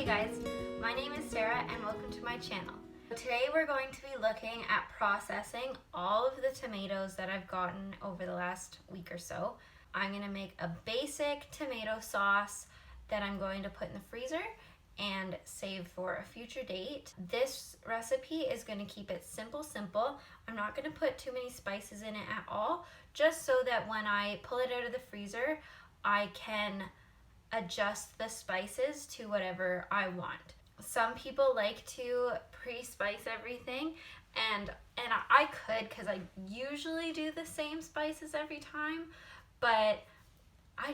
Hey guys, my name is Sarah and welcome to my channel. Today we're going to be looking at processing all of the tomatoes that I've gotten over the last week or so. I'm going to make a basic tomato sauce that I'm going to put in the freezer and save for a future date. This recipe is going to keep it simple. I'm not going to put too many spices in it at all, just so that when I pull it out of the freezer, I can adjust the spices to whatever I want. Some people like to pre-spice everything, and I could, because I usually do the same spices every time, but I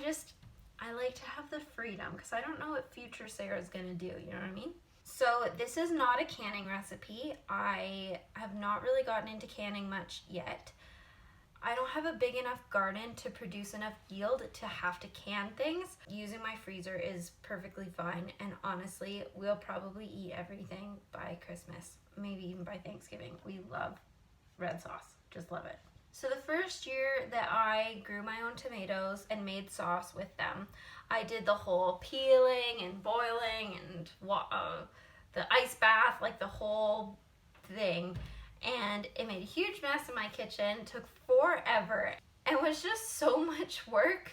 like to have the freedom because I don't know what future Sarah's gonna do, you know what I mean? So this is not a canning recipe. I have not really gotten into canning much yet. I don't have a big enough garden to produce enough yield to have to can things. Using my freezer is perfectly fine, and honestly, we'll probably eat everything by Christmas, maybe even by Thanksgiving. We love red sauce, just love it. So the first year that I grew my own tomatoes and made sauce with them, I did the whole peeling and boiling and the ice bath, like the whole thing. And it made a huge mess in my kitchen, took forever, and was just so much work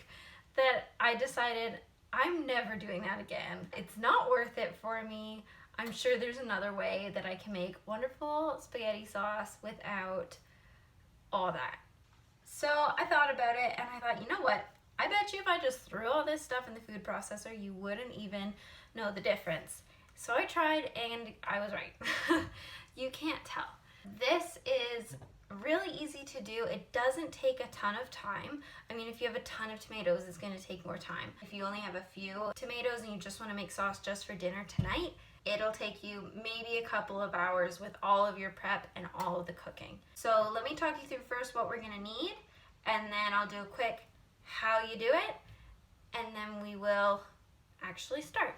that I decided I'm never doing that again. It's not worth it for me. I'm sure there's another way that I can make wonderful spaghetti sauce without all that. So I thought about it and I thought, you know what? I bet you if I just threw all this stuff in the food processor, you wouldn't even know the difference. So I tried and I was right. You can't tell. This is really easy to do. It doesn't take a ton of time. I mean, if you have a ton of tomatoes, it's going to take more time. If you only have a few tomatoes and you just want to make sauce just for dinner tonight, it'll take you maybe a couple of hours with all of your prep and all of the cooking. So let me talk you through first what we're going to need, and then I'll do a quick how you do it, and then we will actually start.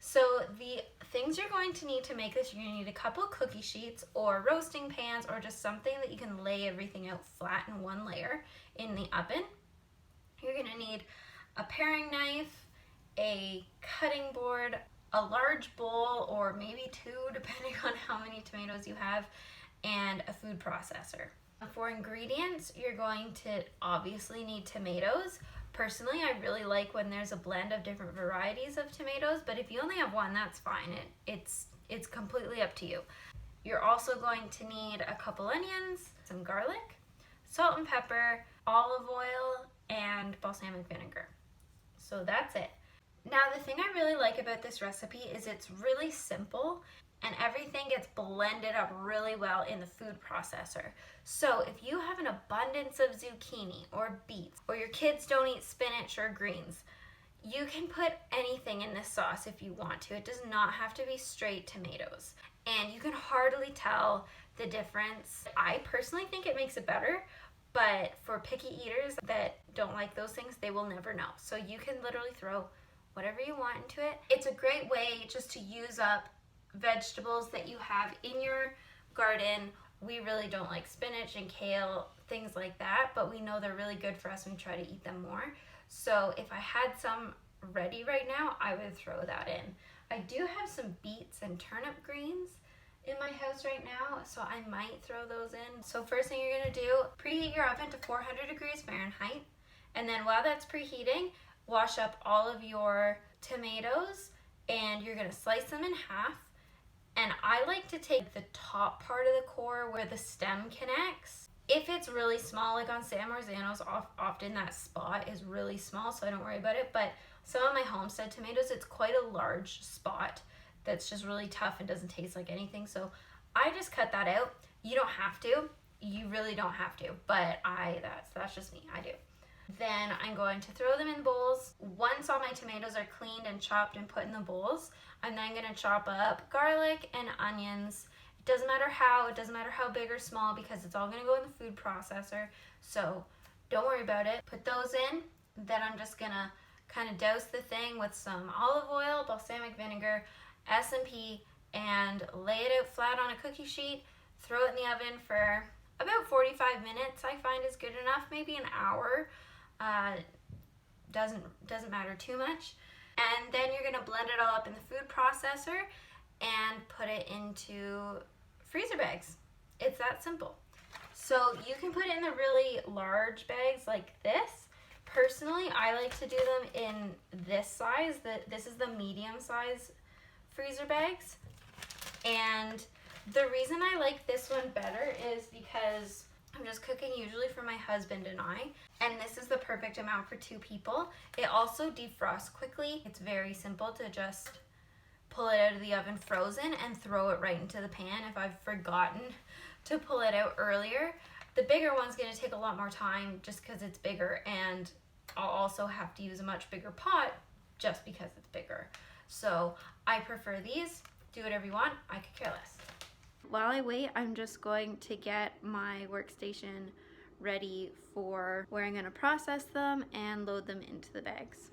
So the things you're going to need to make this, you're going to need a couple cookie sheets or roasting pans or just something that you can lay everything out flat in one layer in the oven. You're going to need a paring knife, a cutting board, a large bowl or maybe two depending on how many tomatoes you have, and a food processor. For ingredients, you're going to obviously need tomatoes. Personally, I really like when there's a blend of different varieties of tomatoes, but if you only have one, that's fine. It's completely up to you. You're also going to need a couple onions, some garlic, salt and pepper, olive oil, and balsamic vinegar. So that's it. Now, the thing I really like about this recipe is it's really simple and everything gets blended up really well in the food processor. So if you have an abundance of zucchini or beets, or your kids don't eat spinach or greens, you can put anything in this sauce if you want to. It does not have to be straight tomatoes. And you can hardly tell the difference. I personally think it makes it better, but for picky eaters that don't like those things, they will never know. So you can literally throw whatever you want into it. It's a great way just to use up vegetables that you have in your garden. We really don't like spinach and kale, things like that, but we know they're really good for us and we try to eat them more. So if I had some ready right now, I would throw that in. I do have some beets and turnip greens in my house right now, so I might throw those in. So first thing you're gonna do, preheat your oven to 400 degrees Fahrenheit, and then while that's preheating, wash up all of your tomatoes, and you're gonna slice them in half. And I like to take the top part of the core where the stem connects. If it's really small, like on San Marzanos, often that spot is really small, so I don't worry about it. But some of my homestead tomatoes, it's quite a large spot that's just really tough and doesn't taste like anything. So I just cut that out. You don't have to. You really don't have to. But that's just me. I do. Then I'm going to throw them in bowls. Once all my tomatoes are cleaned and chopped and put in the bowls, I'm then going to chop up garlic and onions. It doesn't matter how big or small, because it's all going to go in the food processor. So don't worry about it. Put those in. Then I'm just going to kind of douse the thing with some olive oil, balsamic vinegar, S&P, and lay it out flat on a cookie sheet. Throw it in the oven for about 45 minutes, I find is good enough, maybe an hour. Doesn't matter too much. And then you're gonna blend it all up in the food processor and put it into freezer bags. It's that simple. So you can put it in the really large bags like this. Personally, I like to do them in this size. This is the medium size freezer bags. And the reason I like this one better is because I'm just cooking usually for my husband and I, and this is the perfect amount for 2 people. It also defrosts quickly. It's very simple to just pull it out of the oven frozen and throw it right into the pan if I've forgotten to pull it out earlier. The bigger one's gonna take a lot more time just because it's bigger, and I'll also have to use a much bigger pot just because it's bigger. So I prefer these. Do whatever you want, I could care less. While I wait, I'm just going to get my workstation ready for where I'm gonna process them and load them into the bags.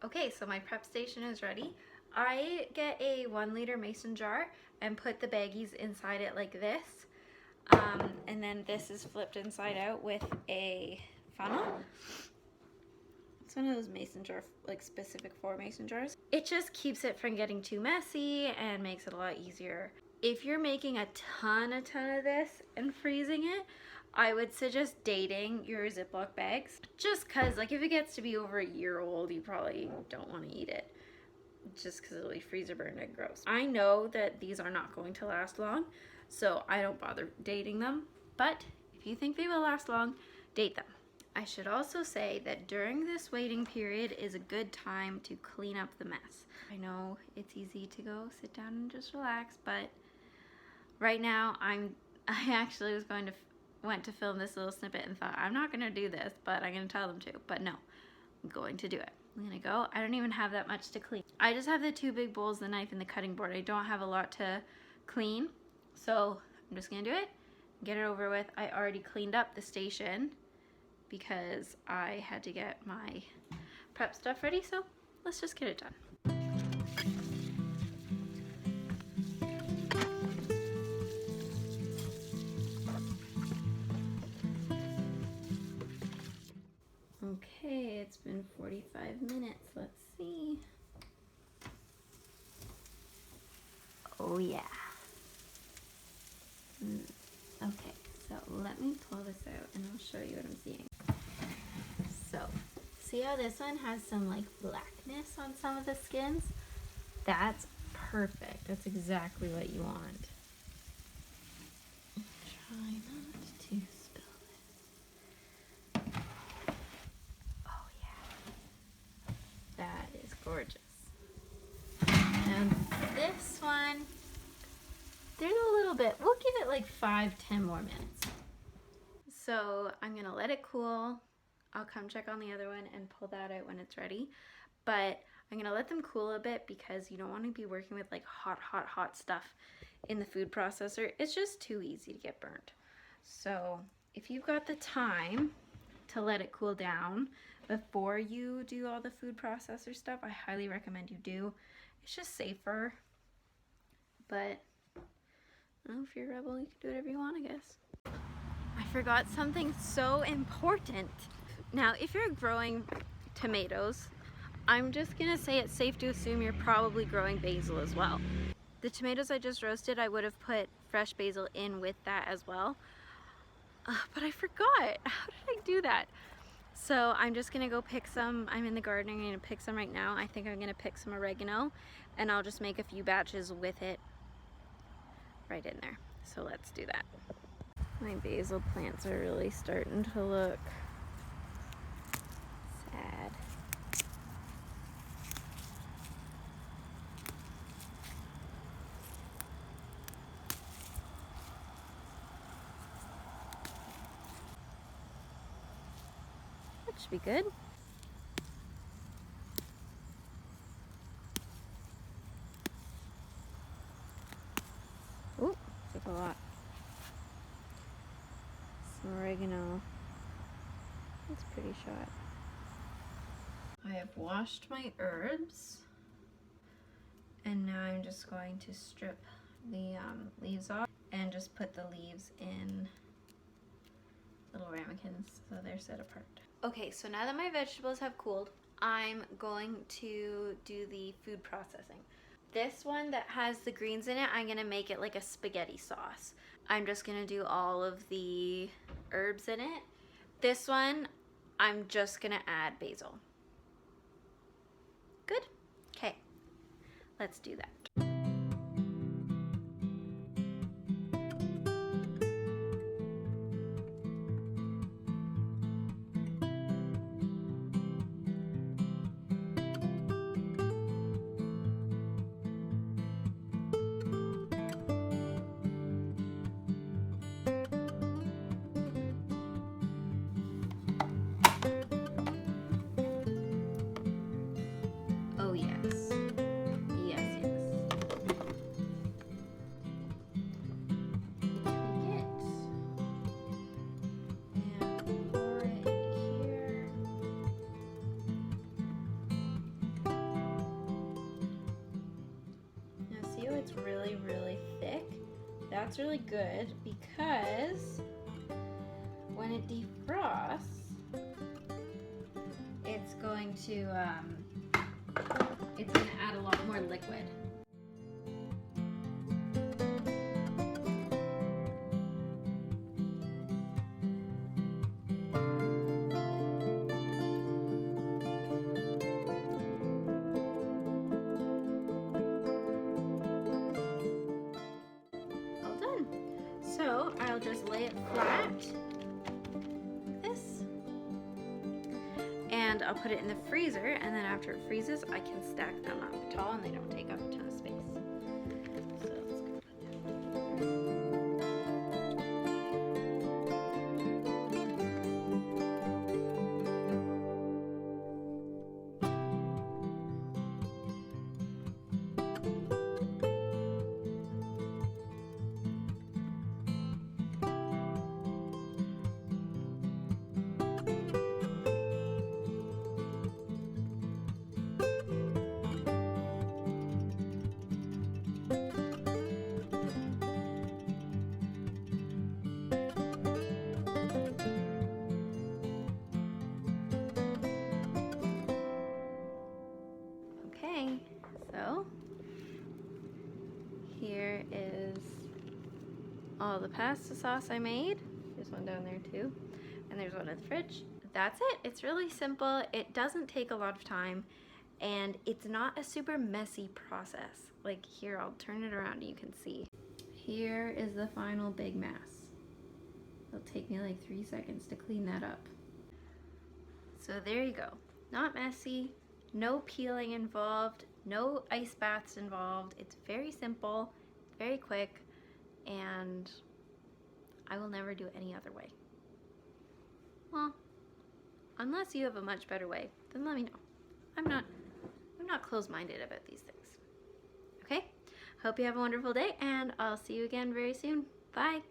Okay, so my prep station is ready. I get a 1 liter mason jar and put the baggies inside it like this. And then this is flipped inside out with a funnel. It's one of those mason jar, like specific for mason jars. It just keeps it from getting too messy and makes it a lot easier. If you're making a ton of this and freezing it, I would suggest dating your Ziploc bags. Just cause like if it gets to be over a year old, you probably don't want to eat it. Just cause it'll be freezer burned and gross. I know that these are not going to last long, so I don't bother dating them. But if you think they will last long, date them. I should also say that during this waiting period is a good time to clean up the mess. I know it's easy to go sit down and just relax, but right now I actually went to film this little snippet and thought I'm not gonna do this, but I'm gonna tell them to. But no, I'm going to do it. I'm gonna go. I don't even have that much to clean. I just have the 2 big bowls, the knife, and the cutting board. I don't have a lot to clean, so I'm just gonna do it, get it over with. I already cleaned up the station because I had to get my prep stuff ready, so let's just get it done. Okay, it's been 45 minutes. Let's see. Oh yeah. Okay, so let me pull this out and I'll show you what I'm seeing. So, see how this one has some like blackness on some of the skins? That's perfect. That's exactly what you want. Try not to spill this. Oh yeah. That is gorgeous. And this one, there's a little bit, we'll give it like 5-10 more minutes. So I'm gonna let it cool. I'll come check on the other one and pull that out when it's ready. But I'm gonna let them cool a bit because you don't want to be working with like hot stuff in the food processor. It's just too easy to get burnt. So if you've got the time to let it cool down before you do all the food processor stuff, I highly recommend you do. It's just safer. But if you're a rebel, you can do whatever you want, I guess. I forgot something so important. Now, if you're growing tomatoes, I'm just gonna say it's safe to assume you're probably growing basil as well. The tomatoes I just roasted, I would have put fresh basil in with that as well. But I forgot. How did I do that? So I'm just gonna go pick some. I'm in the garden, I'm gonna pick some right now. I think I'm gonna pick some oregano and I'll just make a few batches with it right in there. So let's do that. My basil plants are really starting to look sad. That should be good. Ooh, took a lot. Some oregano. That's pretty shot. I have washed my herbs, and now I'm just going to strip the leaves off and just put the leaves in little ramekins so they're set apart. Okay, so now that my vegetables have cooled, I'm going to do the food processing. This one that has the greens in it, I'm gonna make it like a spaghetti sauce. I'm just gonna do all of the herbs in it. This one, I'm just gonna add basil. Good? Okay, let's do that. Oh yes. Yes, yes. Take it and pour it here. Now see how it's really, really thick? That's really good because when it defrosts, it's going to add a lot more liquid. All done. So I'll just lay it flat like this, and I'll put it in the freezer, and then after it freezes I can stack them up tall and they don't take up a ton of space. So let's go put that. Okay, so here is all the pasta sauce I made. There's one down there too, and there's one in the fridge. That's it. It's really simple. It doesn't take a lot of time, and it's not a super messy process. Like here, I'll turn it around and you can see. Here is the final big mass. It'll take me like 3 seconds to clean that up. So there you go. Not messy, no peeling involved, no ice baths involved. It's very simple, very quick, and I will never do it any other way. Well, unless you have a much better way, then let me know. I'm not closed-minded about these things. Okay? Hope you have a wonderful day, and I'll see you again very soon. Bye!